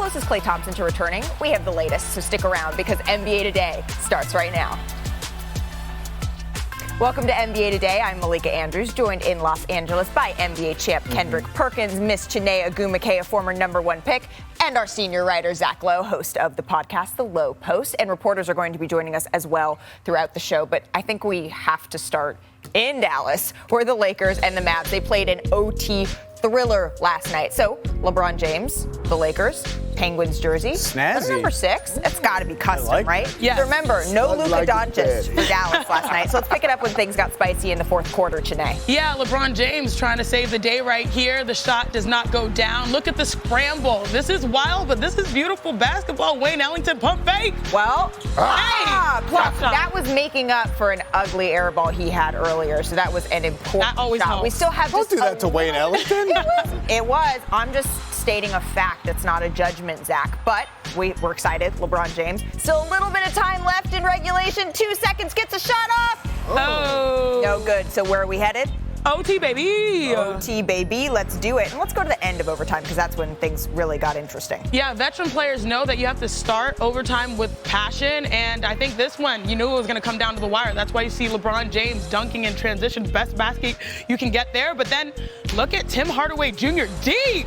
close is Klay Thompson to returning? We have the latest, so stick around because NBA Today starts right now. Welcome to NBA Today. I'm Malika Andrews, joined in Los Angeles by NBA champ Kendrick Perkins, Miss Chiney Ogwumike, a former #1 pick, and our senior writer, Zach Lowe, host of the podcast, The Lowe Post. And reporters are going to be joining us as well throughout the show. But I think we have to start in Dallas, where the Lakers and the Mavs, they played an OT thriller last night. So LeBron James, the Lakers, Penguins jersey. Snazzy. That's number 6. It's got to be custom, right? Yes. So remember, no Luka like Doncic for Dallas last night. So let's pick it up when things got spicy in the fourth quarter, Chiney. Yeah, LeBron James trying to save the day right here. The shot does not go down. Look at the scramble. This is wild, but this is beautiful basketball. Wayne Ellington pump fake. Well, plus shot. that was making up for an ugly air ball he had earlier. So that was an important That always shot. helps. We still have Don't just do that to Wayne Ellington. It was. I'm just stating a fact. It's not a judgment, Zach. But we're excited. LeBron James. Still a little bit of time left in regulation. 2 seconds, gets a shot off. Oh. No good. So where are we headed? OT, baby. OT, baby. Let's do it. And let's go to the end of overtime because that's when things really got interesting. Yeah, veteran players know that you have to start overtime with passion, and I think this one, you knew it was going to come down to the wire. That's why you see LeBron James dunking in transition, best basket you can get there. But then look at Tim Hardaway Jr. Deep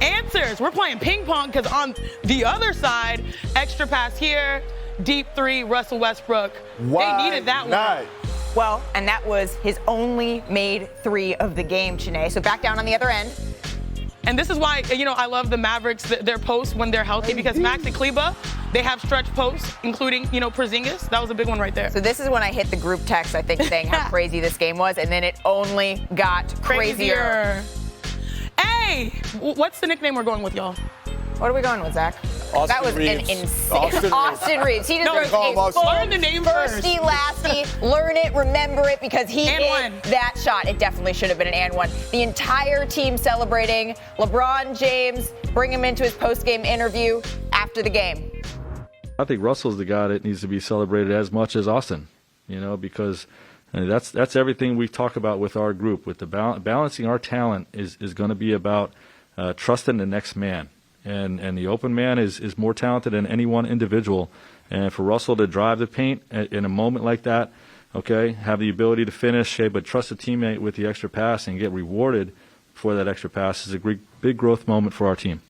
answers. We're playing ping pong because on the other side, extra pass here, deep three, Russell Westbrook. They needed that one. Well, and that was his only made 3 of the game, Chiney. So back down on the other end. And this is why, I love the Mavericks, their posts when they're healthy, because Max and Kleba, they have stretch posts, including, Porzingis. That was a big one right there. So this is when I hit the group text, I think, saying how crazy this game was, and then it only got crazier. Hey, what's the nickname we're going with, y'all? What are we going with, Zach? That was Reeves. an insane. Austin Reeves. He deserves a full learn the name first. firsty lasty. Learn it, remember it, because he And hit one. that shot. It definitely should have been an and one. The entire team celebrating. LeBron James, bring him into his post-game interview after the game. I think Russell's the guy that needs to be celebrated as much as Austin, because that's everything we talk about with our group. With the balancing our talent is going to be about trusting the next man. And the open man is more talented than any one individual. And for Russell to drive the paint in a moment like that, have the ability to finish, but trust a teammate with the extra pass and get rewarded for that extra pass is a big growth moment for our team.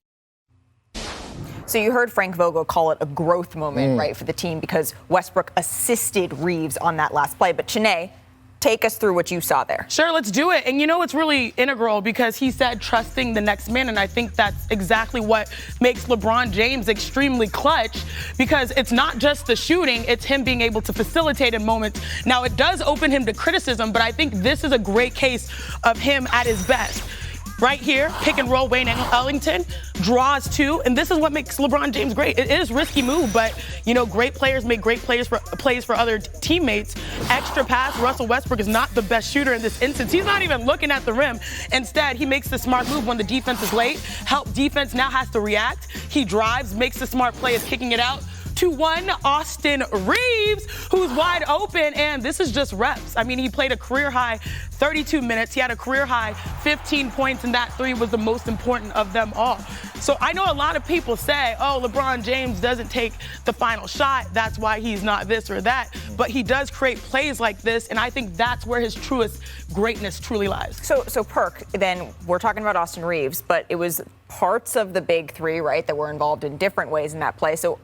So you heard Frank Vogel call it a growth moment, right, for the team because Westbrook assisted Reeves on that last play. But Chiney, take us through what you saw there. Sure, let's do it. And it's really integral because he said trusting the next man. And I think that's exactly what makes LeBron James extremely clutch because it's not just the shooting, it's him being able to facilitate in moments. Now, it does open him to criticism, but I think this is a great case of him at his best. Right here, pick and roll, Wayne Ellington, draws 2, and this is what makes LeBron James great. It is a risky move, but, great players make great plays for other teammates. Extra pass, Russell Westbrook is not the best shooter in this instance. He's not even looking at the rim. Instead, he makes the smart move when the defense is late. Help defense now has to react. He drives, makes the smart play, is kicking it out. 2-1, Austin Reeves, who's wide open, and this is just reps. I mean, he played a career-high 32 minutes. He had a career-high 15 points, and that 3 was the most important of them all. So I know a lot of people say, LeBron James doesn't take the final shot. That's why he's not this or that. But he does create plays like this, and I think that's where his truest greatness truly lies. So Perk, then we're talking about Austin Reeves, but it was parts of the big 3, right, that were involved in different ways in that play. So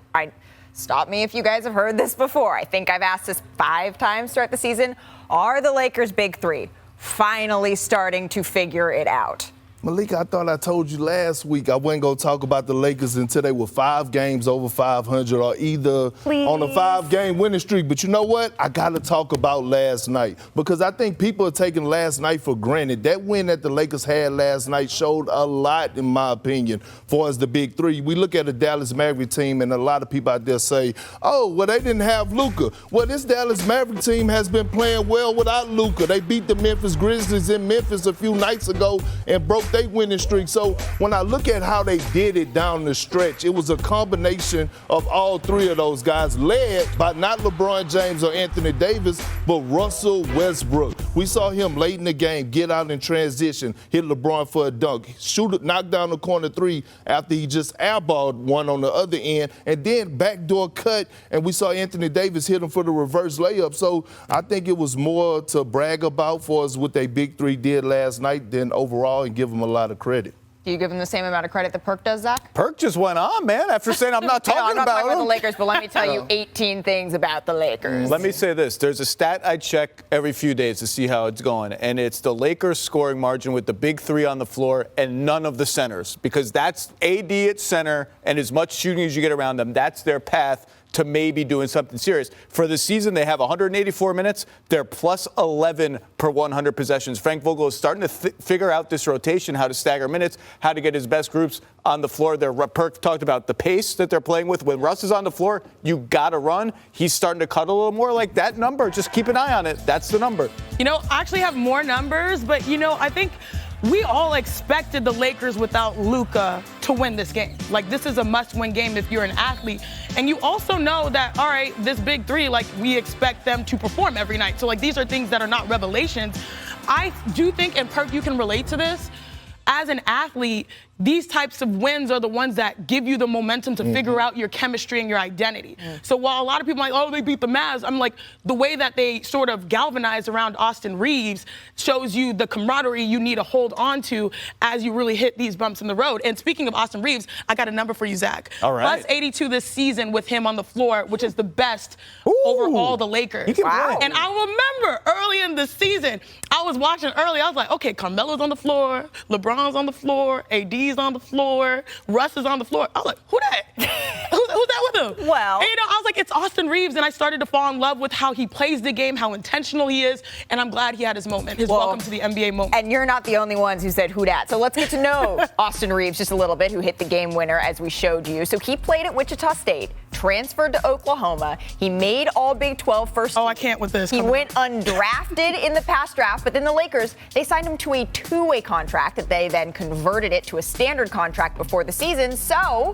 stop me if you guys have heard this before. I think I've asked this 5 times throughout the season. Are the Lakers' big 3 finally starting to figure it out? Malika, I thought I told you last week I wasn't going to talk about the Lakers until they were 5 games over 500 or either on a 5-game winning streak. But you know what? I got to talk about last night because I think people are taking last night for granted. That win that the Lakers had last night showed a lot, in my opinion, for as the big 3. We look at the Dallas Maverick team and a lot of people out there say, they didn't have Luka. Well, this Dallas Maverick team has been playing well without Luka. They beat the Memphis Grizzlies in Memphis a few nights ago and broke their winning streak. So when I look at how they did it down the stretch, it was a combination of all 3 of those guys led by not LeBron James or Anthony Davis, but Russell Westbrook. We saw him late in the game get out in transition, hit LeBron for a dunk, shoot it, knock down the corner three after he just airballed one on the other end, and then backdoor cut, and we saw Anthony Davis hit him for the reverse layup. So I think it was more to brag about for us what they big three did last night than overall, and give them a lot of credit. Do you give him the same amount of credit that Perk does, Zach? Perk just went on, man, after saying I'm not talking I'm not about talking about him. the Lakers, but let me tell you 18 things about the Lakers. Let me say this. There's a stat I check every few days to see how it's going, and it's the Lakers scoring margin with the big three on the floor and none of the centers, because that's AD at center, and as much shooting as you get around them, that's their path to maybe doing something serious. For the season, they have 184 minutes. They're plus 11 per 100 possessions. Frank Vogel is starting to figure out this rotation, how to stagger minutes, how to get his best groups on the floor. Perk talked about the pace that they're playing with. When Russ is on the floor, you got to run. He's starting to cut a little more. Like that number, just keep an eye on it. That's the number. You know, I actually have more numbers, but, you know, I think we all expected the Lakers without Luka to win this game. Like, this is a must-win game if you're an athlete. And you also know that, all right, this big three, like, we expect them to perform every night. So, like, these are things that are not revelations. I do think, and Perk, you can relate to this, as an athlete, these types of wins are the ones that give you the momentum to figure out your chemistry and your identity. So while a lot of people are like, oh, they beat the Mavs, I'm like, the way that they sort of galvanize around Austin Reeves shows you the camaraderie you need to hold on to as you really hit these bumps in the road. And speaking of Austin Reeves, I got a number for you, Zach. All right. Plus 82 this season with him on the floor, which is the best over all the Lakers. He can play. And I remember early in the season, I was watching early, I was like, okay, Carmelo's on the floor, LeBron's on the floor, AD's on the floor, Russ is on the floor. I was like, who that? who's that with him? Well. And, you know, I was like, it's Austin Reeves, and I started to fall in love with how he plays the game, how intentional he is, and I'm glad he had his moment, his welcome to the NBA moment. And you're not the only ones who said who dat. So let's get to know Austin Reeves just a little bit, who hit the game winner as we showed you. So he played at Wichita State, transferred to Oklahoma. He made all Big 12 first team. Oh, I can't with this. He Come on. went undrafted in the past draft, but then the Lakers, they signed him to a two-way contract that they then converted it to a standard contract before the season. So,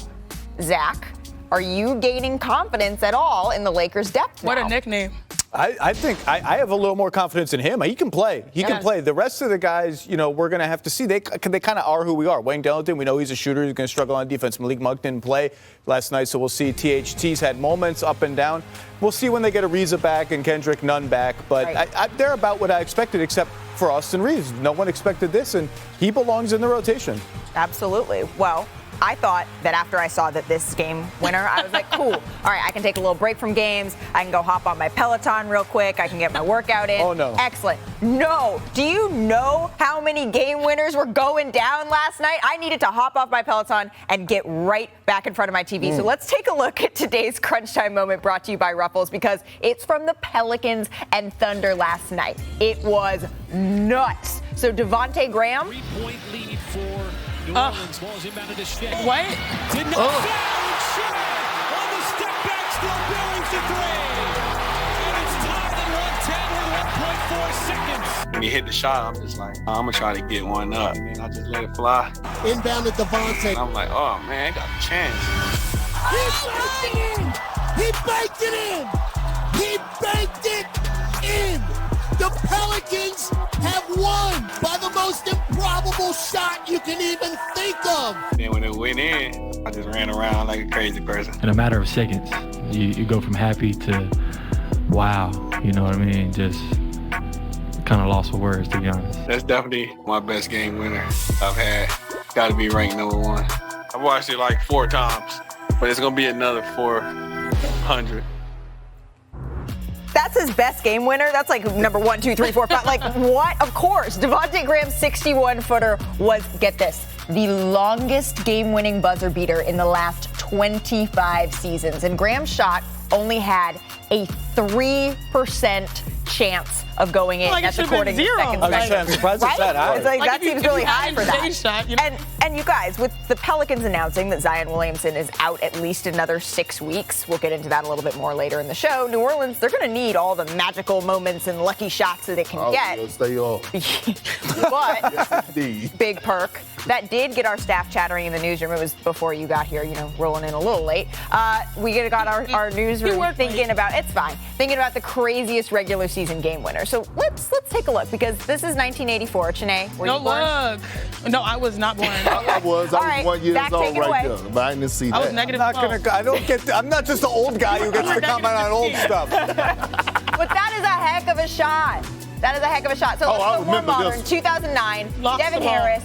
Zach, are you gaining confidence at all in the Lakers' depth What now? a nickname. I think I have a little more confidence in him. He can play. He can play. The rest of the guys, you know, we're going to have to see. They kind of are who we are. Wayne Ellington, we know he's a shooter. He's going to struggle on defense. Malik Monk didn't play last night, so we'll see. THT's had moments up and down. We'll see when they get Ariza back and Kendrick Nunn back. But Right. they're about what I expected, except for Austin Reeves. No one expected this, and he belongs in the rotation. Absolutely. Well, I thought that after I saw that this game winner, I was like, cool. All right, I can take a little break from games. I can go hop on my Peloton real quick. I can get my workout in. Oh, no. Excellent. No. Do you know how many game winners were going down last night? I needed to hop off my Peloton and get right back in front of my TV. So let's take a look at today's Crunch Time moment brought to you by Ruffles, because it's from the Pelicans and Thunder last night. It was nuts. So Devontae Graham. 3-point lead for New Orleans. Ball's inbounded to Shea. What? Did not down. Shea on the step back, still buries the three. And it's tied at 110 with 1.4 seconds. When he hit the shot, I'm just like, I'm gonna try to get one up, and I just let it fly. Inbound to Devontae. And I'm like, oh man, I got a chance. He banked it in! He banked it in! He banked it in! The Pelicans have won by the most improbable shot you can even think of. Then when it went in, I just ran around like a crazy person. In a matter of seconds, you go from happy to wow, you know what I mean? Just kind of lost for words, to be honest. That's definitely my best game winner I've had. Got to be ranked number one. I watched it like 4 times, but it's gonna be another 400. That's his best game winner. That's like number 1, 2, 3, 4, 5. Like, what? Of course. Devontae Graham's 61-footer was, get this, the longest game-winning buzzer beater in the last 25 seasons. And Graham's shot only had a 3% chance of going in. Like, That's it should've been according to zero. Second I was Strike. saying, I'm surprised it's that high. It's like, Like, that if you- seems if really you high had for that. Shay's shot, you know? And you guys, with the Pelicans announcing that Zion Williamson is out at least another 6 weeks, we'll get into that a little bit more later in the show. New Orleans, they're going to need all the magical moments and lucky shots that they can get. Stay off. But Indeed. Big Perk, that did get our staff chattering in the newsroom. It was before you got here, rolling in a little late. We got our newsroom thinking about, it's fine, thinking about the craziest regular season game winner. So let's take a look, because this is 1984. Chene, were you born? No, I was not born. I was 1 year Zach, old take it right away. there, but I didn't see I was that. negative I'm 12. I'm not just the old guy who gets to comment on old stuff. But that is a heck of a shot. So I let's go more remember modern. this. 2009, Lost Devin the ball. Harris.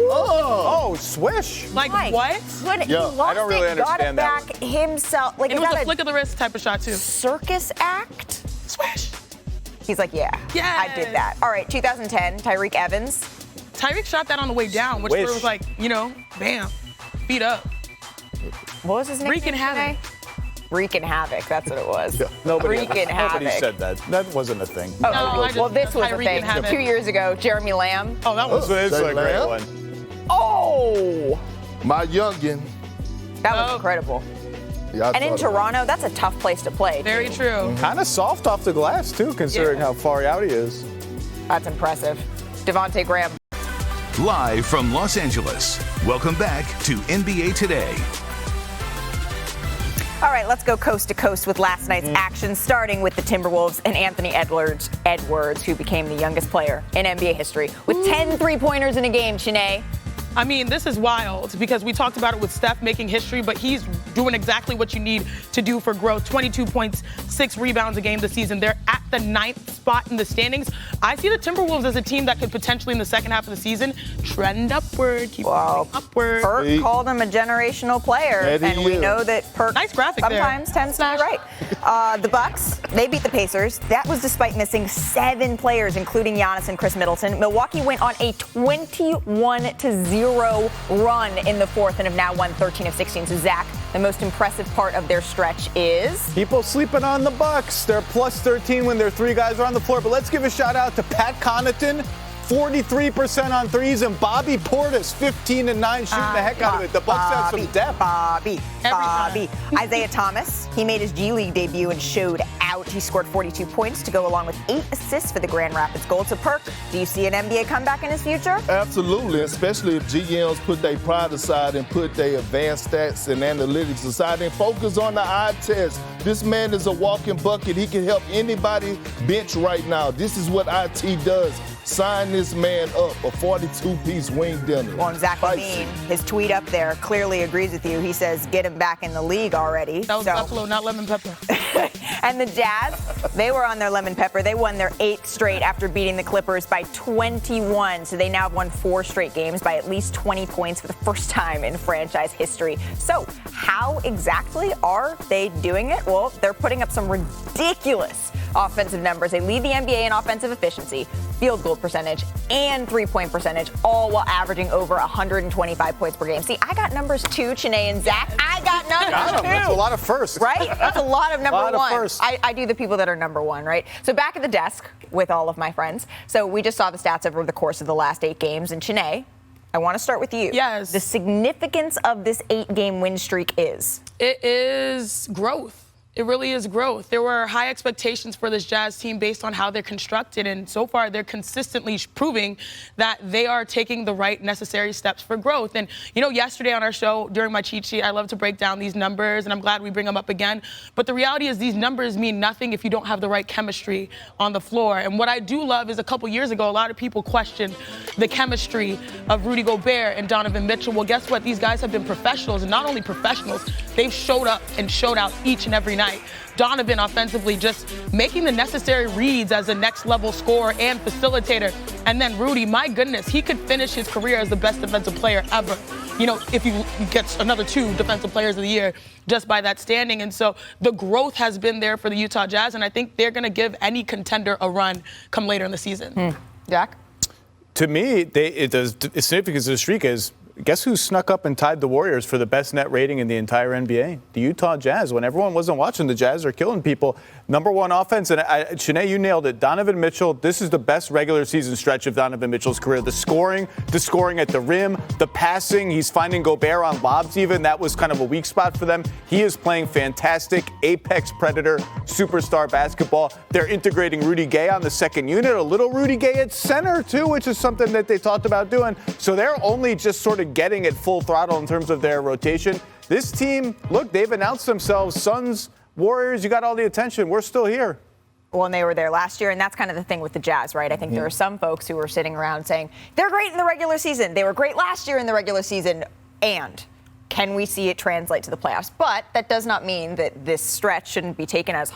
Oh, swish. Like, My what? goodness, Yeah. he lost I don't really it, got it understand that back himself. Like, It is was that a flick of the wrist type of shot, too. circus act? Swish. He's like, yeah, I did that. All right, 2010, Tyreek Evans. Tyreek shot that on the way down, which Wish. was like, bam, feet up. What was his name? Wreaking havoc. Wreaking havoc, that's what it was. Nobody Wreaking havoc. said that. That wasn't a thing. Oh, I well, just- this was a Tyreek thing. and havoc. 2 years ago, Jeremy Lamb. Oh, that was. It's a Say great Lamb? one. Oh, My youngin. that was Oh. incredible. Yeah, I And in thought about Toronto, that's a tough place to play. Very true. Kind of soft off the glass, too, considering Yeah. how far out he is. That's impressive. Devontae Graham. Live from Los Angeles, welcome back to NBA Today. All right, let's go coast to coast with last night's action, starting with the Timberwolves and Anthony Edwards, who became the youngest player in NBA history with 10 three-pointers in a game, Chene. I mean, this is wild because we talked about it with Steph making history, but he's doing exactly what you need to do for growth. 22 points, 6 rebounds a game this season. They're at the 9th spot in the standings. I see the Timberwolves as a team that could potentially, in the second half of the season, trend upward, keep moving upward. Perk called him a generational player, That he and we is. know that Perk Nice graphic there. sometimes tends to be right. The Bucks, they beat the Pacers. That was despite missing 7 players, including Giannis and Chris Middleton. Milwaukee went on a 21-0 run in the fourth and have now won 13 of 16. So, Zach, the most impressive part of their stretch is? People sleeping on the Bucks. They're plus 13 when their 3 guys are on the floor. But let's give a shout out to Pat Connaughton, 43% on threes, and Bobby Portis, 15-9, shooting the heck out of it. The Bucks have some depth. Bobby. Isaiah Thomas, he made his G League debut and showed out. He scored 42 points to go along with 8 assists for the Grand Rapids Gold. So, Perk, do you see an NBA comeback in his future? Absolutely, especially if GMs put their pride aside and put their advanced stats and analytics aside and focus on the eye test. This man is a walking bucket. He can help anybody bench right now. This is what IT does. Sign this man up, a 42-piece wing dinner. Well, Zach Levine, his tweet up there clearly agrees with you. He says, get him back in the league already. That was Buffalo, not lemon pepper. And the Jazz, they were on their lemon pepper. They won their 8th straight after beating the Clippers by 21. So they now have won 4 straight games by at least 20 points for the first time in franchise history. So how exactly are they doing it? Well, they're putting up some ridiculous offensive numbers. They lead the NBA in offensive efficiency, field goal percentage, and three-point percentage, all while averaging over 125 points per game. See, I got numbers too, Chene and Zach. I got numbers too. That's a lot of firsts. Right? That's a lot of number Lot of one. firsts. I do the people that are number one, right? So back at the desk with all of my friends. So we just saw the stats over the course of the last 8 games. And Chene, I want to start with you. Yes. The significance of this 8-game win streak is? It is growth. It really is growth. There were high expectations for this Jazz team based on how they're constructed, and so far they're consistently proving that they are taking the right necessary steps for growth. And, yesterday on our show, during my cheat sheet, I love to break down these numbers, and I'm glad we bring them up again. But the reality is these numbers mean nothing if you don't have the right chemistry on the floor. And what I do love is a couple years ago, a lot of people questioned the chemistry of Rudy Gobert and Donovan Mitchell. Well, guess what? These guys have been professionals, and not only professionals, they've showed up and showed out each and every night. Donovan offensively just making the necessary reads as a next level scorer and facilitator. And then Rudy, my goodness, he could finish his career as the best defensive player ever. If he gets another 2 defensive players of the year just by that standing. And so the growth has been there for the Utah Jazz, and I think they're going to give any contender a run come later in the season. Jack? To me, the significance of the streak is guess who snuck up and tied the Warriors for the best net rating in the entire NBA? The Utah Jazz. When everyone wasn't watching, the Jazz are killing people. Number one offense, and Shanae, you nailed it. Donovan Mitchell, this is the best regular season stretch of Donovan Mitchell's career. The scoring at the rim, the passing, he's finding Gobert on lobs even. That was kind of a weak spot for them. He is playing fantastic, apex predator, superstar basketball. They're integrating Rudy Gay on the second unit, a little Rudy Gay at center too, which is something that they talked about doing. So they're only just sort of getting it full throttle in terms of their rotation. This team, look, they've announced themselves, Suns, Warriors, you got all the attention. We're still here. Well, and they were there last year, and that's kind of the thing with the Jazz, right? I think there are some folks who were sitting around saying, they're great in the regular season. They were great last year in the regular season. And can we see it translate to the playoffs? But that does not mean that this stretch shouldn't be taken as,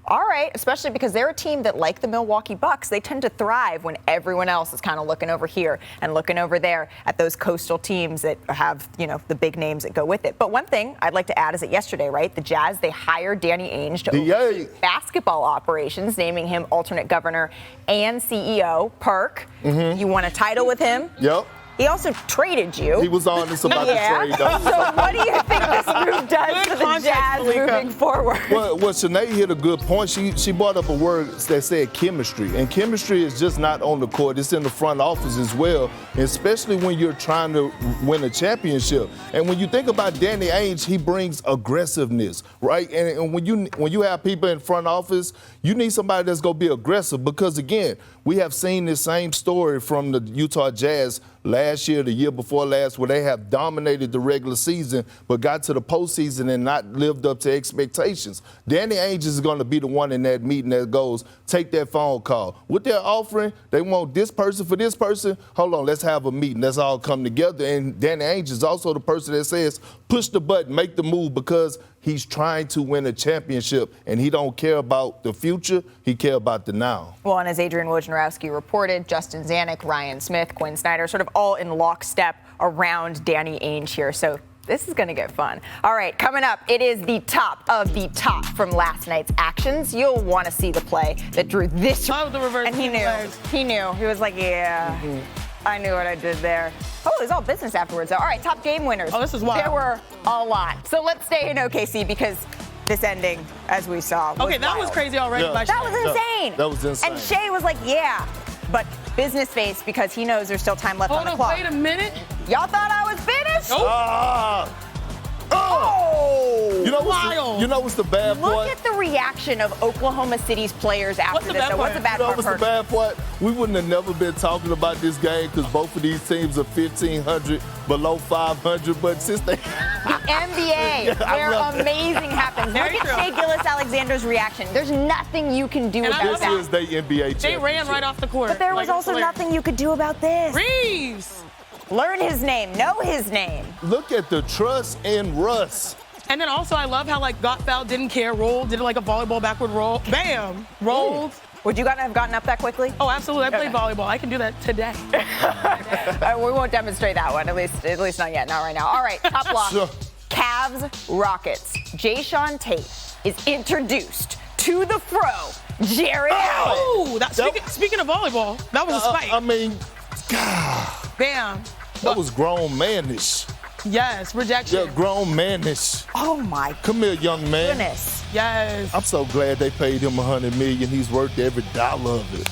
all right, especially because they're a team that, like the Milwaukee Bucks, they tend to thrive when everyone else is kind of looking over here and looking over there at those coastal teams that have, the big names that go with it. But one thing I'd like to add is that yesterday, right, the Jazz, they hired Danny Ainge to oversee basketball operations, naming him alternate governor and CEO. Perk, you won a title with him. Yep. He also traded you. He was honest about the trade, though. So what do you think this move does for the Jazz moving forward? Well, Shanae hit a good point. She brought up a word that said chemistry. And chemistry is just not on the court. It's in the front office as well, especially when you're trying to win a championship. And when you think about Danny Ainge, he brings aggressiveness, right? And when you have people in front office, you need somebody that's going to be aggressive because, again, we have seen this same story from the Utah Jazz last year, the year before last, where they have dominated the regular season but got to the postseason and not lived up to expectations. Danny Ainge is going to be the one in that meeting that goes, take that phone call. What they're offering, they want this person for this person. Hold on, let's have a meeting. Let's all come together. And Danny Ainge is also the person that says, push the button, make the move, because he's trying to win a championship, and he don't care about the future. He care about the now. Well, and as Adrian Wojnarowski reported, Justin Zanuck, Ryan Smith, Quinn Snyder, sort of all in lockstep around Danny Ainge here. So this is going to get fun. All right, coming up, it is the top of the top from last night's actions. You'll want to see the play that drew this. Love the reverse. And he knew. He knew. He was like, yeah. I knew what I did there. Oh, it was all business afterwards. All right, top game winners. Oh, this is wild. There were a lot. So let's stay in OKC because this ending, as we saw, was that wild. was crazy already. Yeah. That was insane. That was insane. And Shea was like, yeah, but business face because he knows there's still time left on the clock. Wait a minute. Y'all thought I was finished? Nope. Oh! You know what's the bad part? Look at the reaction of Oklahoma City's players after this. So what's the bad part? What's the bad part? We wouldn't have never been talking about this game because both of these teams are 1,500 below 500. But since they the NBA, where amazing happens. Look at Shea Gilgeous-Alexander's reaction. There's nothing you can do about that. This is the NBA championship. They ran right off the court. But there was also nothing you could do about this. Reeves. Learn his name. Know his name. Look at the trust in Russ. And then also I love how got fouled, didn't care, rolled, did it like a volleyball backward roll. Bam! Rolled. Would you have gotten up that quickly? Oh, absolutely. I play volleyball. I can do that today. We won't demonstrate that one, at least not yet, not right now. All right, top block. Sure. Cavs, Rockets. Jayshawn Tate is introduced to the fro. Jared Allen. Oh, speaking of volleyball, that was a spike. I mean, God. Bam. That was grown manish. Yes, rejection. Yeah, grown manish. Oh my Come here, young man. goodness. Yes. I'm so glad they paid him $100 million. He's worth every dollar of it.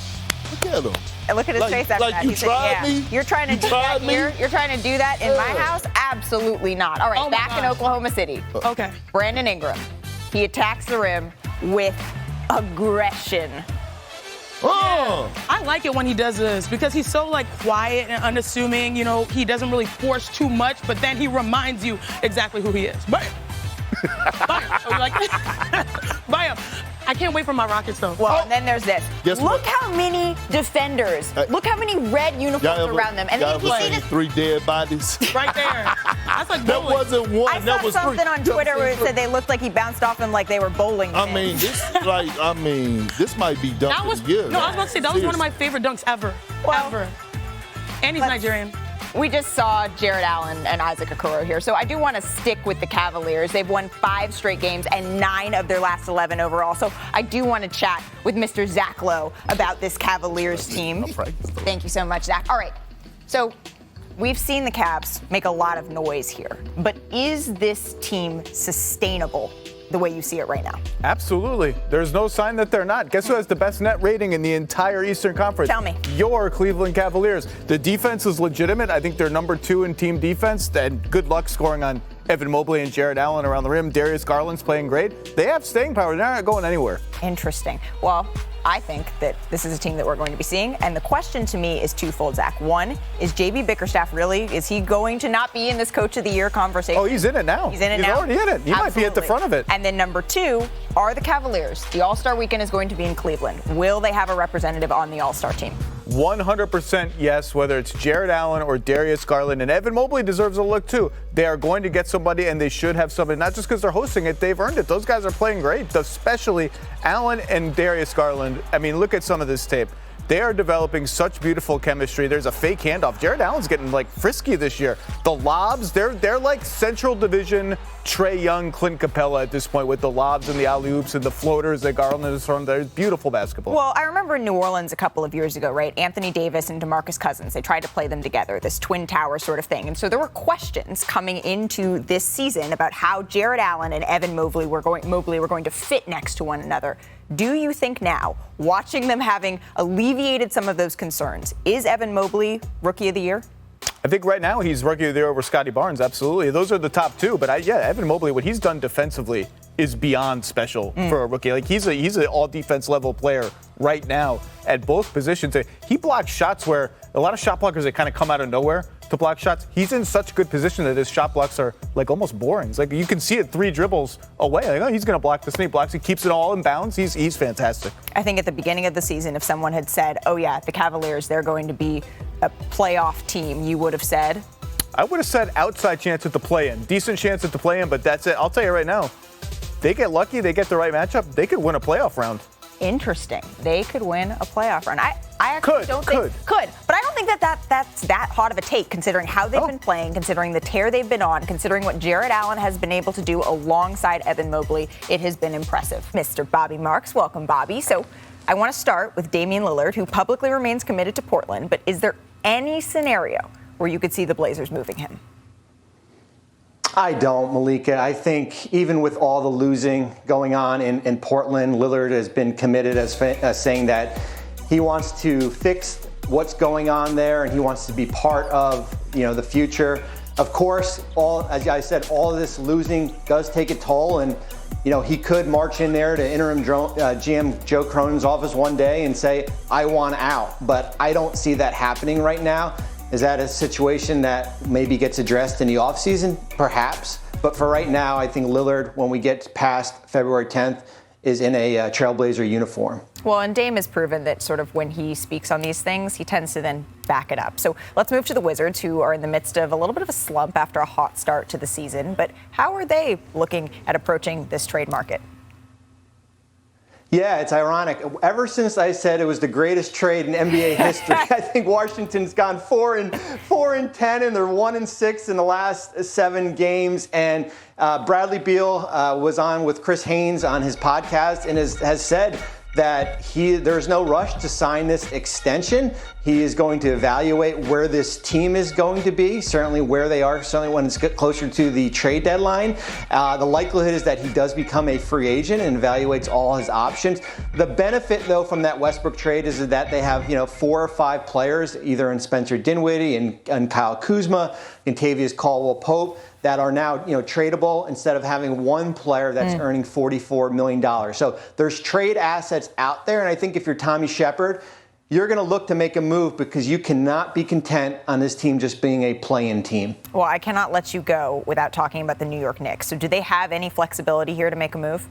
Look at him. And look at his face after that. You He said, tried yeah. me? You're trying to do that here? You're trying to do that in my house? Absolutely not. All right, back in Oklahoma City. Okay. Brandon Ingram. He attacks the rim with aggression. I like it when he does this because he's so quiet and unassuming. He doesn't really force too much, but then he reminds you exactly who he is. Bam! Bam! I can't wait for my Rockets though. Well, and then there's this. Look how many defenders. Look how many red uniforms around them. And then you see this 3 dead bodies. Right there. That's like that wasn't one. I that saw was something 3. on Twitter where it said they looked like he bounced off them like they were bowling pins. This might be dunk of the year. No, I was about to say that was one of my favorite dunks ever. Ever. And he's Nigerian. We just saw Jared Allen and Isaac Okoro here. So I do want to stick with the Cavaliers. They've won 5 straight games and 9 of their last 11 overall. So I do want to chat with Mr. Zach Lowe about this Cavaliers team. Thank you so much, Zach. All right. So we've seen the Cavs make a lot of noise here, but is this team sustainable the way you see it right now? Absolutely. There's no sign that they're not. Guess who has the best net rating in the entire Eastern Conference? Tell me. Your Cleveland Cavaliers. The defense is legitimate. I think they're number 2 in team defense, and good luck scoring on Evan Mobley and Jared Allen around the rim. Darius Garland's playing great. They have staying power. They're not going anywhere. Interesting. Well, I think that this is a team that we're going to be seeing. And the question to me is twofold, Zach. One, is J.B. Bickerstaff is he going to not be in this Coach of the Year conversation? Oh, he's in it now. He's in it now? He's already in it. He might be at the front of it. And then number 2, are the Cavaliers, the All-Star weekend is going to be in Cleveland. Will they have a representative on the All-Star team? 100% yes, whether it's Jared Allen or Darius Garland. And Evan Mobley deserves a look, too. They are going to get somebody, and they should have somebody, not just because they're hosting it, they've earned it. Those guys are playing great, especially Allen and Darius Garland. I mean, look at some of this tape. They are developing such beautiful chemistry. There's a fake handoff. Jared Allen's getting frisky this year. The lobs, they're like Central Division Trae Young, Clint Capella at this point with the lobs and the alley-oops and the floaters that Garland is from. There's beautiful basketball. Well, I remember in New Orleans a couple of years ago, right? Anthony Davis and DeMarcus Cousins, they tried to play them together, this twin tower sort of thing. And so there were questions coming into this season about how Jared Allen and Evan Mobley were going to fit next to one another. Do you think now, watching them having alleviated some of those concerns, is Evan Mobley Rookie of the Year? I think right now he's Rookie of the Year over Scotty Barnes, absolutely. Those are the top 2. But Evan Mobley, what he's done defensively is beyond special for a rookie. He's an all-defense level player right now at both positions. He blocks shots where a lot of shot blockers, they kind of come out of nowhere to block shots. He's in such good position that his shot blocks are almost boring. It's you can see it 3 dribbles away. He's going to block this, and he blocks. He keeps it all in bounds. He's fantastic. I think at the beginning of the season, if someone had said, oh yeah, the Cavaliers, they're going to be a playoff team, you would have said? I would have said outside chance at the play-in. Decent chance at the play-in, but that's it. I'll tell you right now, they get lucky, they get the right matchup, they could win a playoff round. Interesting. They could win a playoff run. I actually don't think could, but I don't think that's that hot of a take considering how they've been playing, considering the tear they've been on, considering what Jared Allen has been able to do alongside Evan Mobley. It has been impressive. Mr. Bobby Marks, welcome, Bobby. So I want to start with Damian Lillard, who publicly remains committed to Portland, but is there any scenario where you could see the Blazers moving him? I don't, Malika. I think even with all the losing going on in Portland, Lillard has been committed as saying that he wants to fix what's going on there and he wants to be part of the future. Of course, as I said, all of this losing does take a toll, and he could march in there to interim GM Joe Cronin's office one day and say, I want out. But I don't see that happening right now. Is that a situation that maybe gets addressed in the offseason? Perhaps. But for right now, I think Lillard, when we get past February 10th, is in a Trailblazer uniform. Well, and Dame has proven that sort of when he speaks on these things, he tends to then back it up. So let's move to the Wizards, who are in the midst of a little bit of a slump after a hot start to the season. But how are they looking at approaching this trade market? Yeah, it's ironic. Ever since I said it was the greatest trade in NBA history, I think Washington's gone 4-10, and they're 1-6 in the last 7 games. And Bradley Beal was on with Chris Haynes on his podcast and has said that there's no rush to sign this extension. He is going to evaluate where this team is going to be, certainly where they are, certainly when it's closer to the trade deadline. The likelihood is that he does become a free agent and evaluates all his options. The benefit, though, from that Westbrook trade is that they have 4 or 5 players, either in Spencer Dinwiddie and Kyle Kuzma, and Tavius Caldwell-Pope, that are now tradable instead of having one player that's earning $44 million. So there's trade assets out there, and I think if you're Tommy Shepard, you're going to look to make a move because you cannot be content on this team just being a play-in team. Well, I cannot let you go without talking about the New York Knicks. So do they have any flexibility here to make a move?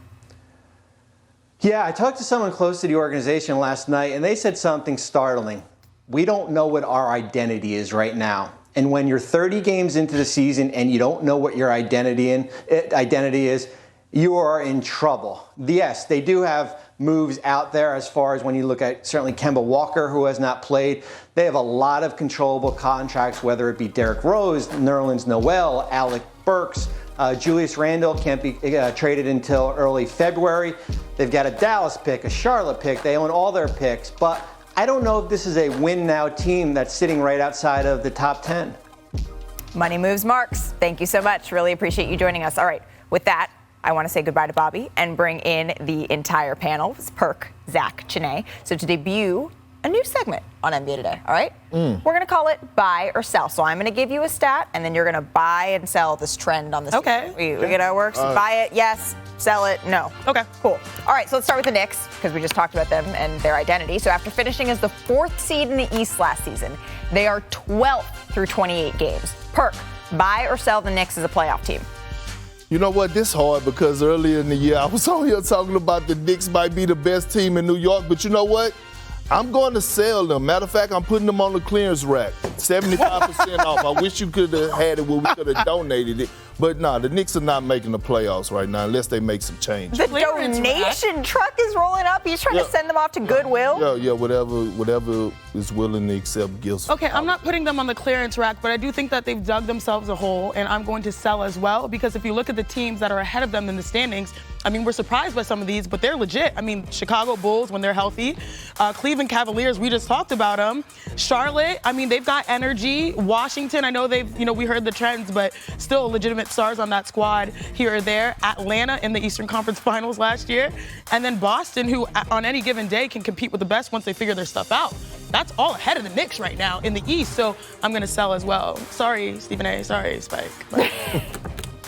Yeah, I talked to someone close to the organization last night, and they said something startling. We don't know what our identity is right now. And when you're 30 games into the season and you don't know what your identity is, you are in trouble. Yes, they do have moves out there as far as when you look at certainly Kemba Walker, who has not played. They have a lot of controllable contracts, whether it be Derrick Rose, Nerlens Noel, Alec Burks. Julius Randle can't be traded until early February. They've got a Dallas pick, a Charlotte pick. They own all their picks. But I don't know if this is a win-now team that's sitting right outside of the top 10. Money moves Marks. Thank you so much. Really appreciate you joining us. All right, with that, I want to say goodbye to Bobby and bring in the entire panel. It's Perk, Zach, Chiney. So to debut a new segment on NBA Today, all right? We're going to call it Buy or Sell. So I'm going to give you a stat, and then you're going to buy and sell this trend on this. Okay. We get how it works? Buy it, yes. Sell it, no. Okay. Cool. All right, so let's start with the Knicks, because we just talked about them and their identity. So after finishing as the 4th seed in the East last season, they are 12th through 28 games. Perk, buy or sell the Knicks as a playoff team? You know what? This hard because earlier in the year I was on here talking about the Knicks might be the best team in New York, but you know what? I'm going to sell them. Matter of fact, I'm putting them on the clearance rack. 75% off. I wish you could have had it where we could have donated it. But no, the Knicks are not making the playoffs right now unless they make some change. The donation truck is rolling up. He's trying to send them off to Goodwill. Yeah, whatever is willing to accept gifts. Okay, I'm not putting them on the clearance rack, but I do think that they've dug themselves a hole, and I'm going to sell as well, because if you look at the teams that are ahead of them in the standings, I mean, we're surprised by some of these, but they're legit. I mean, Chicago Bulls, when they're healthy. Cleveland Cavaliers, we just talked about them. Charlotte, I mean, they've got energy. Washington, I know we heard the trends, but still legitimate stars on that squad here or there. Atlanta in the Eastern Conference Finals last year. And then Boston, who on any given day can compete with the best once they figure their stuff out. That's all ahead of the Knicks right now in the East, so I'm going to sell as well. Sorry, Stephen A. Sorry, Spike.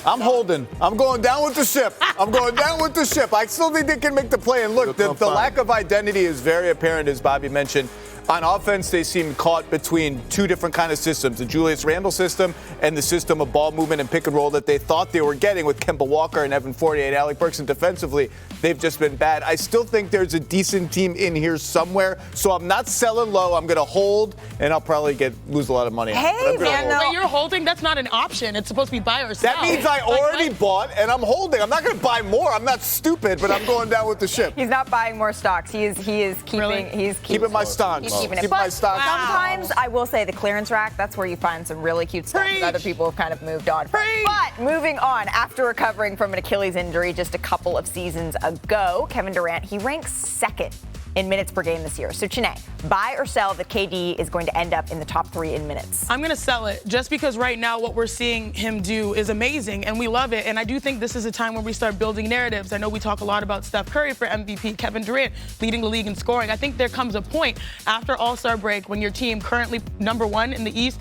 I'm holding. I'm going down with the ship. I still think they can make the play. And look, the lack of identity is very apparent, as Bobby mentioned. On offense, they seem caught between two different kind of systems, the Julius Randle system and the system of ball movement and pick and roll that they thought they were getting with Kemba Walker and Evan Fournier and Alec Burks. And defensively, they've just been bad. I still think there's a decent team in here somewhere, so I'm not selling low. I'm going to hold, and I'll probably lose a lot of money. Hey, man, Wait, you're holding? That's not an option. It's supposed to be buy or sell. That means I already bought, and I'm holding. I'm not going to buy more. I'm not stupid, but I'm going down with the ship. He's not buying more stocks. He is keeping. Really? He's keeping my stocks. Keeping my stocks. Sometimes I will say the clearance rack. That's where you find some really cute stuff that other people have kind of moved on from. But moving on, after recovering from an Achilles injury just a couple of seasons ago, Kevin Durant, he ranks 2nd in minutes per game this year. So, Chiney, buy or sell that KD is going to end up in the top 3 in minutes? I'm going to sell it just because right now what we're seeing him do is amazing and we love it. And I do think this is a time when we start building narratives. I know we talk a lot about Steph Curry for MVP, Kevin Durant leading the league in scoring. I think there comes a point after All-Star break when your team currently number 1 in the East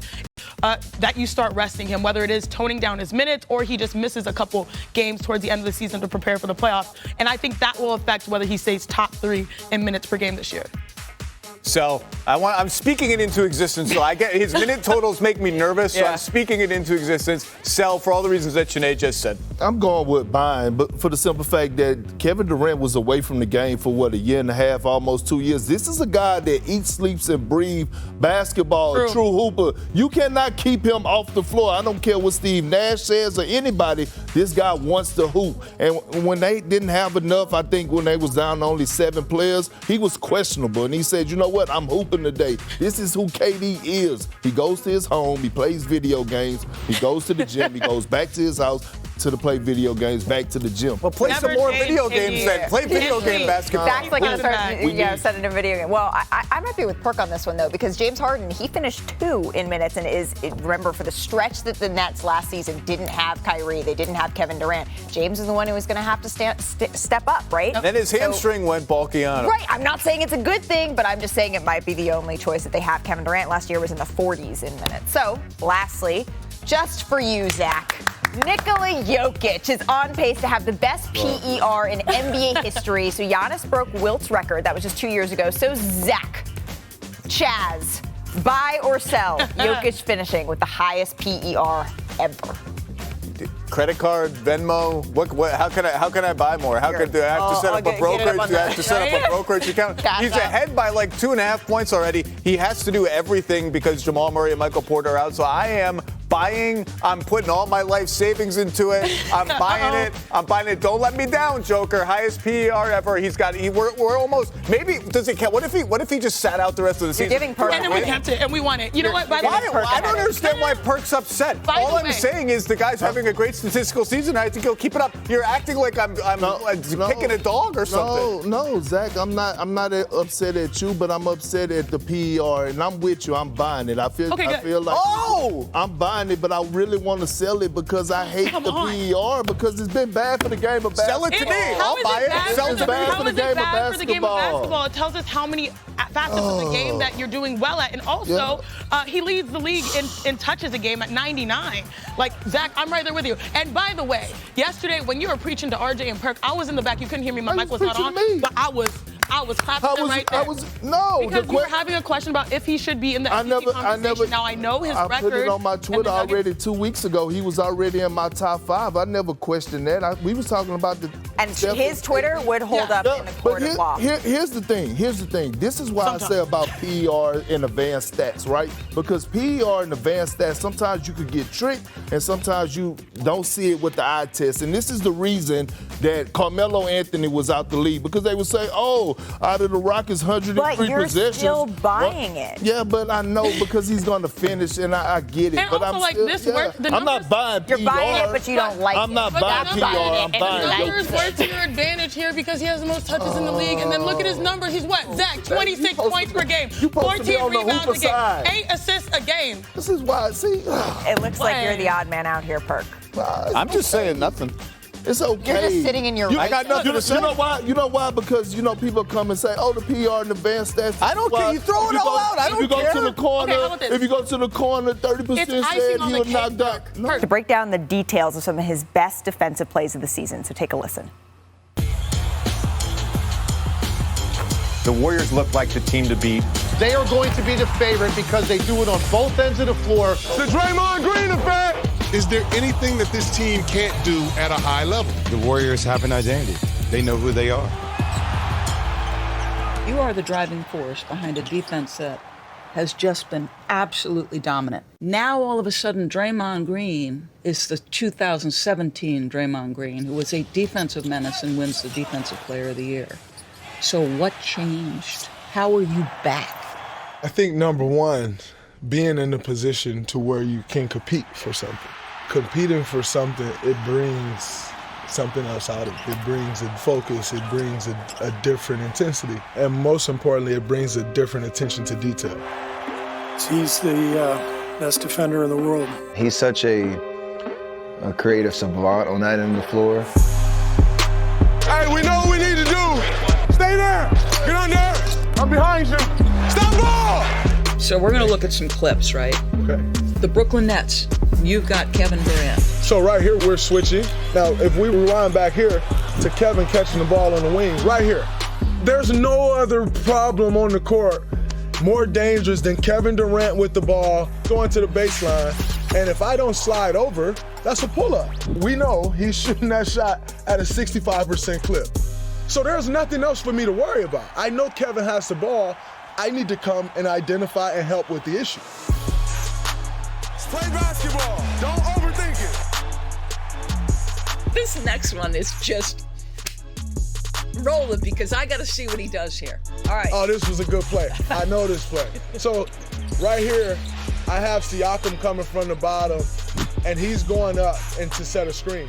that you start resting him, whether it is toning down his minutes or he just misses a couple games towards the end of the season to prepare for the playoffs. And I think that will affect whether he stays top 3 in minutes per game this year. So I'm speaking it into existence. So I get his minute totals make me nervous. So I'm speaking it into existence. Sell for all the reasons that Chiney just said. I'm going with buying, but for the simple fact that Kevin Durant was away from the game for a year and a half, almost 2 years. This is a guy that eats, sleeps, and breathes basketball, a true hooper. You cannot keep him off the floor. I don't care what Steve Nash says or anybody. This guy wants to hoop. And when they didn't have enough, I think when they was down to only 7 players, he was questionable. And he said, you know what? I'm hooping today. This is who KD is. He goes to his home. He plays video games. He goes to the gym. He goes back to his house to play video games, back to the gym. Well, play some more video games then. Play video game basketball. Zach's like setting a video game. Well, I might be with Perk on this one, though, because James Harden, he finished 2 in minutes and remember, for the stretch that the Nets last season didn't have Kyrie, they didn't have Kevin Durant, James is the one who was going to have to step up, right? Then his hamstring went bulky on him. Right. I'm not saying it's a good thing, but I'm just saying it might be the only choice that they have. Kevin Durant last year was in the 40s in minutes. So, lastly, just for you, Zach, Nikola Jokic is on pace to have the best PER in NBA history. So Giannis broke Wilt's record. That was just 2 years ago. So Zach, Chaz, buy or sell Jokic finishing with the highest PER ever? Credit card, Venmo. How can I buy more? Do I have to set up a brokerage? Do I have to set up a brokerage account? He's ahead by like 2.5 points already. He has to do everything because Jamal Murray and Michael Porter are out. So I am buying. I'm putting all my life savings into it. I'm buying it. Don't let me down, Joker. Highest PER ever. We're almost. Maybe does it count? What if he just sat out the rest of the season? You're giving Perk. And we want it. You know what? I don't understand why Perk's upset. All I'm saying is the guy's having a great statistical season. I think he'll keep it up. You're acting like I'm picking a dog or something. No, Zach. I'm not upset at you, but I'm upset at the PER, and I'm with you. I'm buying it. I feel like I'm buying buying it, but I really want to sell it because I hate the PER because it's been bad for the game of basketball. Sell it to me. I'll buy it. Sell it to How is it bad for the game of basketball? It tells us how many facets of the game that you're doing well at. And also, he leads the league in touches a game at 99. Like, Zach, I'm right there with you. And by the way, yesterday when you were preaching to RJ and Perk, I was in the back. You couldn't hear me. My mic was not on. But I was clapping him right there. Because we were having a question about if he should be in the MVP conversation. Now, I know his record. I put it on my Twitter already 2 weeks ago. He was already in my top 5. I never questioned that. We was talking about the... And his Twitter would hold up in the court of law. Here's the thing. This is why I say about PER and advanced stats, right? Because PER and advanced stats, sometimes you could get tricked and sometimes you don't see it with the eye test. And this is the reason that Carmelo Anthony was out the league, because they would say, oh, out of the Rockets' 103 but you're possessions. Still buying it. Yeah, but I know because he's going to finish, and I get it. And but also, I'm like, still, this work, the I'm not buying PER. You're buying it, but you don't like it. I'm not buying PER. I'm buying the numbers work to your advantage here because he has the most touches in the league. And then look at his numbers. He's what, Zach? 26 points per game, 14 rebounds a game, 8 assists a game. This is why, see. It looks like you're the odd man out here, Perk. I'm just saying nothing. It's okay. You're just sitting in your I got nothing to say. You know why? Because, people come and say, oh, the PR and advanced stats. I don't care. You throw it all out. I don't care. If you go to the corner, if you go to the corner, 30% said he would knock down. To break down the details of some of his best defensive plays of the season, so take a listen. The Warriors look like the team to beat. They are going to be the favorite because they do it on both ends of the floor. The Draymond Green effect! Is there anything that this team can't do at a high level? The Warriors have an identity. They know who they are. You are the driving force behind a defense that has just been absolutely dominant. Now, all of a sudden, Draymond Green is the 2017 Draymond Green, who was a defensive menace and wins the Defensive Player of the Year. So what changed? How are you back? I think number one, being in a position to where you can compete for something. Competing for something, it brings something else out of it. It brings a focus, it brings a different intensity, and most importantly, it brings a different attention to detail. He's the best defender in the world. He's such a creative savant on that end of the floor. Hey, we know what we need to do. Stay there. Get on there. I'm behind you. Stop ball. So we're going to look at some clips, right? Okay. The Brooklyn Nets, you've got Kevin Durant. So right here, we're switching. Now, if we rewind back here to Kevin catching the ball on the wing, right here, there's no other problem on the court more dangerous than Kevin Durant with the ball going to the baseline. And if I don't slide over, that's a pull-up. We know he's shooting that shot at a 65% clip. So there's nothing else for me to worry about. I know Kevin has the ball. I need to come and identify and help with the issue. Let's play basketball. Don't overthink it. This next one is just roll it because I got to see what he does here. All right. Oh, this was a good play. I know this play. So right here, I have Siakam coming from the bottom, and he's going up and to set a screen.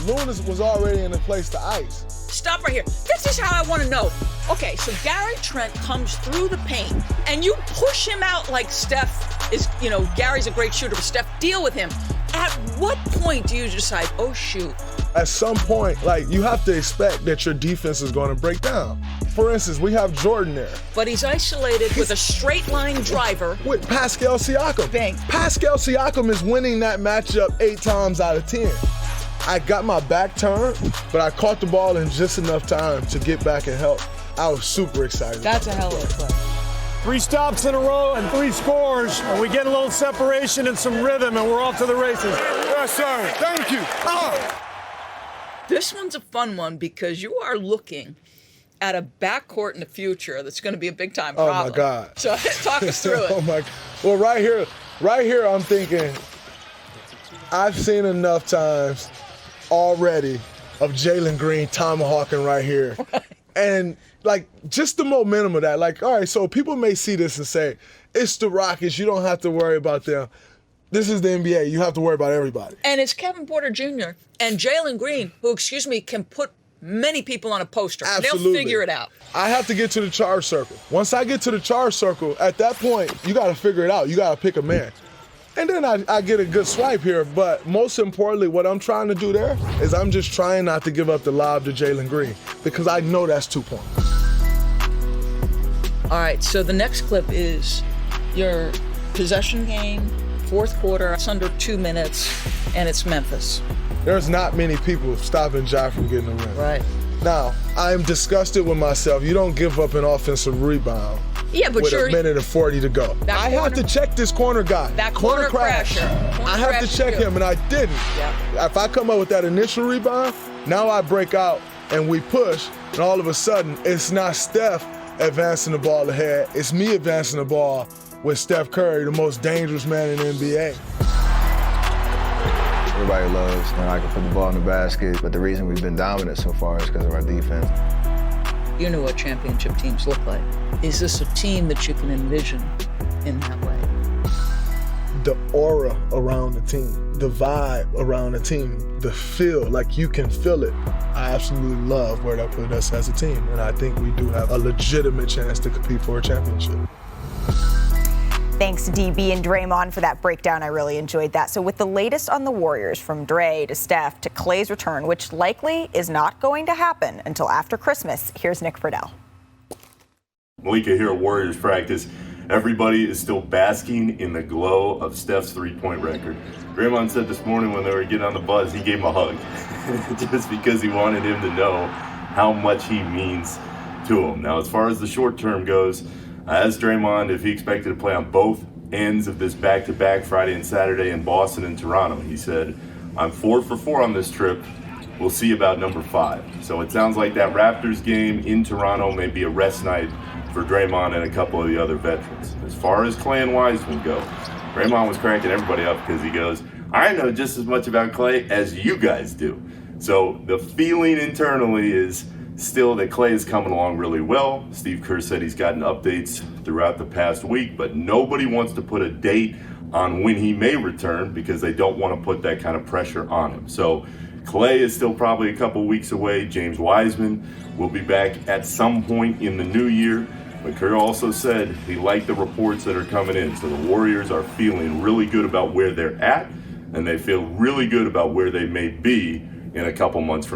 Lunas was already in the place to ice. Stop right here. This is how I want to know. Okay, so Gary Trent comes through the paint, and you push him out like Steph is, Gary's a great shooter, but Steph, deal with him. At what point do you decide, oh, shoot? At some point, you have to expect that your defense is going to break down. For instance, we have Jordan there. But he's isolated with a straight line driver. With Pascal Siakam. Bang. Pascal Siakam is winning that matchup 8 times out of 10. I got my back turned, but I caught the ball in just enough time to get back and help. I was super excited. That's a hell of a play. 3 stops in a row and 3 scores, and we get a little separation and some rhythm, and we're off to the races. Yes, sir. Thank you. This one's a fun one because you are looking at a backcourt in the future that's going to be a big-time problem. Oh, my God. So talk us through it. Oh, my God. Well, right here, I'm thinking, I've seen enough times already of Jalen Green tomahawking right here. Right. And, just the momentum of that. All right, so people may see this and say, it's the Rockets. You don't have to worry about them. This is the NBA. You have to worry about everybody. And it's Kevin Porter Jr. and Jalen Green, who, can put many people on a poster. Absolutely. They'll figure it out. I have to get to the charge circle. Once I get to the charge circle, at that point, you got to figure it out. You got to pick a man. And then I get a good swipe here, but most importantly, what I'm trying to do there is I'm just trying not to give up the lob to Jalen Green because I know that's 2 points. All right, so the next clip is your possession game, fourth quarter. It's under 2 minutes, and it's Memphis. There's not many people stopping Ja from getting the rim. Right. Now, I'm disgusted with myself. You don't give up an offensive rebound. Yeah, but with you're, a minute and 40 to go. I have to check this corner guy. That corner crasher. I have to check him, and I didn't. Yeah. If I come up with that initial rebound, now I break out and we push, and all of a sudden, it's not Steph advancing the ball ahead. It's me advancing the ball with Steph Curry, the most dangerous man in the NBA. Everybody loves when I can put the ball in the basket, but the reason we've been dominant so far is because of our defense. You know what championship teams look like. Is this a team that you can envision in that way? The aura around the team, the vibe around the team, the feel, like you can feel it. I absolutely love where that put us as a team, and I think we do have a legitimate chance to compete for a championship. Thanks, DB and Draymond, for that breakdown. I really enjoyed that. So with the latest on the Warriors, from Dre to Steph to Clay's return, which likely is not going to happen until after Christmas, here's Nick Friedel. Malika here at Warriors practice. Everybody is still basking in the glow of Steph's three-point record. Draymond said this morning when they were getting on the bus, he gave him a hug just because he wanted him to know how much he means to him. Now, as far as the short term goes, I asked Draymond if he expected to play on both ends of this back-to-back Friday and Saturday in Boston and Toronto. He said, I'm 4 for 4 on this trip. We'll see about number 5. So it sounds like that Raptors game in Toronto may be a rest night for Draymond and a couple of the other veterans. As far as Clay and Wiseman go, Draymond was cracking everybody up because he goes, I know just as much about Clay as you guys do. So the feeling internally is still that Clay is coming along really well. Steve Kerr said he's gotten updates throughout the past week, but nobody wants to put a date on when he may return because they don't want to put that kind of pressure on him. So Clay is still probably a couple weeks away. James Wiseman will be back at some point in the new year. But Kerr also said he liked the reports that are coming in. So the Warriors are feeling really good about where they're at, and they feel really good about where they may be in a couple months from now.